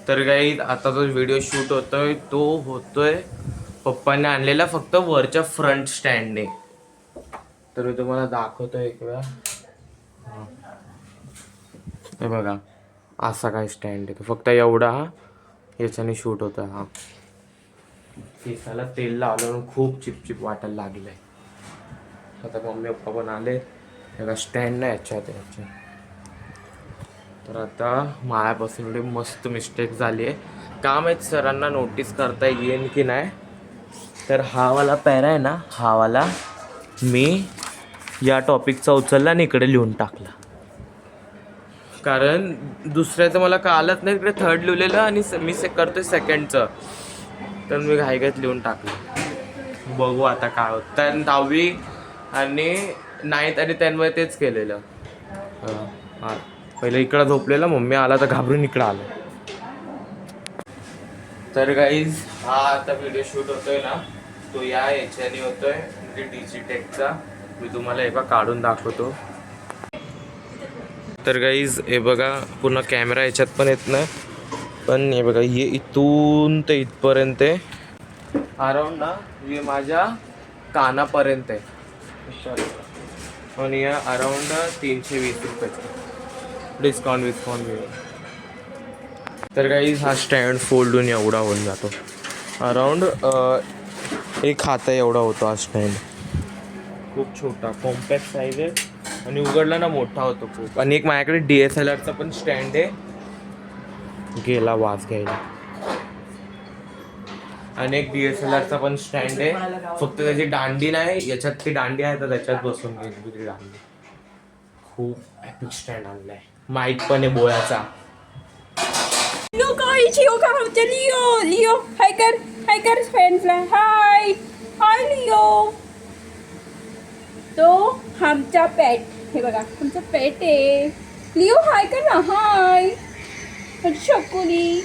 तर काही आता जो व्हिडिओ शूट होतोय तो होतोय पप्पाने आणलेला फक्त वरच्या फ्रंट स्टँडने. तर मी तुम्हाला दाखवतोय एक वेळा. हे बघा असा काय स्टँड आहे, फक्त एवढा याच्याने शूट होता. हा केसाला तेल लावलं खूप चिपचिप वाटायला लागलंय. आता मम्मी पप्पा पण आले. एका स्टँड नाही याच्यात याच्या. तर आता माझ्यापासून एवढी मस्त मिस्टेक झाली आहे. का माहीत सरांना नोटीस करता येईन की नाही. तर हा वाला पॅरा आहे ना, हा वाला मी या टॉपिकचा उचलला आणि इकडे लिहून टाकला. कारण दुसऱ्याचं मला कळलंच नाही, इकडे थर्ड लिहिलेलं आणि मी करतोय सेकंडचं. तर मी घाईघाईत लिहून टाकलं. बघू आता काय होतं. तर 10वी आणि 9th आणि 10th मध्ये तेच केलेलं. हां पहिलं इकडं झोपलेलं, मम्मी आला तर घाबरून इकडं आलं. तर गाईज हा आता व्हिडिओ शूट होतोय ना, तो या याच्याने होतोय म्हणजे डिजिटेकचा. मी तुम्हाला एका काढून दाखवतो. तर गाईज हे बघा पूर्ण कॅमेरा याच्यात पण येत नाही, पण हे बघा हे इथून ते इथपर्यंत आहे. अराउंड ना हे माझ्या कानापर्यंत आहे. आणि या अराउंड 320 रुपयाचं डिस्काउंट मिळेल. तर गाईज हा स्टँड फोल्ड होऊन एवढा होऊन जातो. अराउंड एक हाता एवढा होतो हा स्टँड. खूप छोटा कॉम्पॅक्ट साईज आहे आणि उघडला ना मोठा होतो खूप. आणि एक माझ्याकडे DSLRचा पण स्टँड आहे, गेला वास घ्यायला. आणि एक DSLRचा पण स्टँड आहे, फक्त त्याची दांडी नाही. याच्यात ती दांडी आहे तर त्याच्यात बसून गेली ती दांडी. खूप एपिक स्टँड आणलाय. माईक पण आहे बोळ्याचा. लिओ का आमच्या लिओ हाय कर फ्रेंड्सला. हाय लिओ. तो आमचा पेट, हे बघा आमचा पेट आहे. लिओ हाय कर ना. हाय शकुली.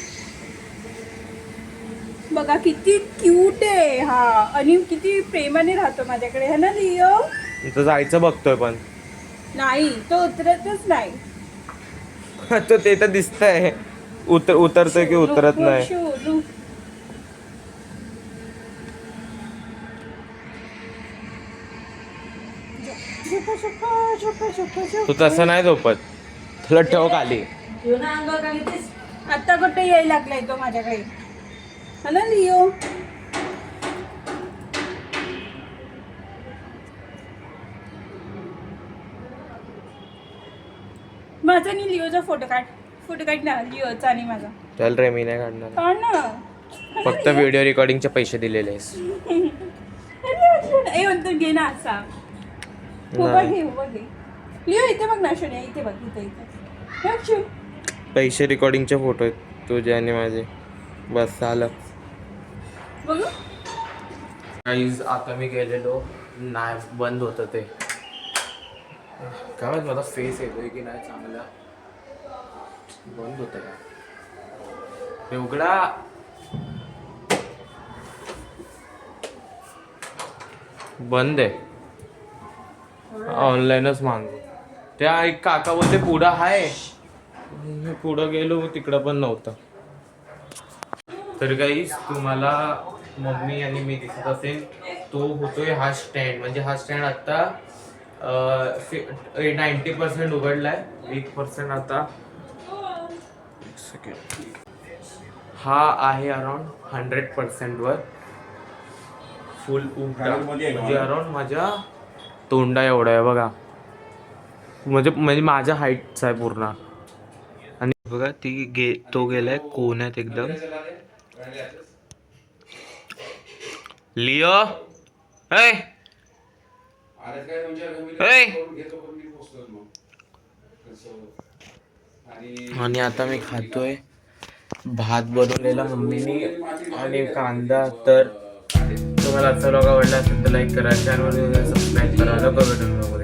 बघा किती क्यूट आहे हा, आणि किती प्रेमाने राहतो माझ्याकडे है ना लिओ. इथं जायचं बघतोय पण नाही, तो उतरतच नाही. तो ते तर दिसतंय उतरतोय की उतरत नाही. तू तसं नाही झोपत, तुला ठेव खाली. आता कुठे यायला लागलाय तो माझ्याकडे है ना लिओ. माझा आणि लिओचा फोटो काढ ना, लिओचा आणि माझा. चल रे, मी नाही काढणार. काढ ना. फक्त व्हिडिओ रेकॉर्डिंगचे पैसे दिलेले आहेस. ए म्हणतो घे ना असा. उभा घे लिओ. इथे बघ ना शोन्या, इथे बघ इथे. पैसे रेकॉर्डिंगचे फोटो आहेत तुझे आणि माझे. बस झालं. बघू गाईज आता मी गेलेलो नाही, बंद होतं ते. काय माहित माझा फेस येतोय की नाही चांगला. बंद होतं का उघडा. बंद आहे. ऑनलाईनच मागवू. त्या एक काका बोलते पुढं आहे. मी पुढं गेलो तिकडं पण नव्हतं. तर गाईज तुम्हाला मम्मी आणि मी दिसत असेल, तो होतोय हा स्टँड. म्हणजे हा स्टँड आता 90% उघडलाय, 1% आता. हा आहे अराउंड 100% वर. फुल उघडा म्हणजे अराउंड माझ्या तोंडा एवढा आहे बघा. म्हणजे माझ्या हाईटचा आहे पूर्ण. आणि बघा तो गेलाय कोण्यात एकदम. लिओ ए आणि आता मी खातोय भात बनवलेला मम्मीनी आणि कांदा. तर तुम्हाला आजचा व्लॉग आवडला असेल तर लाईक करा, चॅनल सबस्क्राईब करा.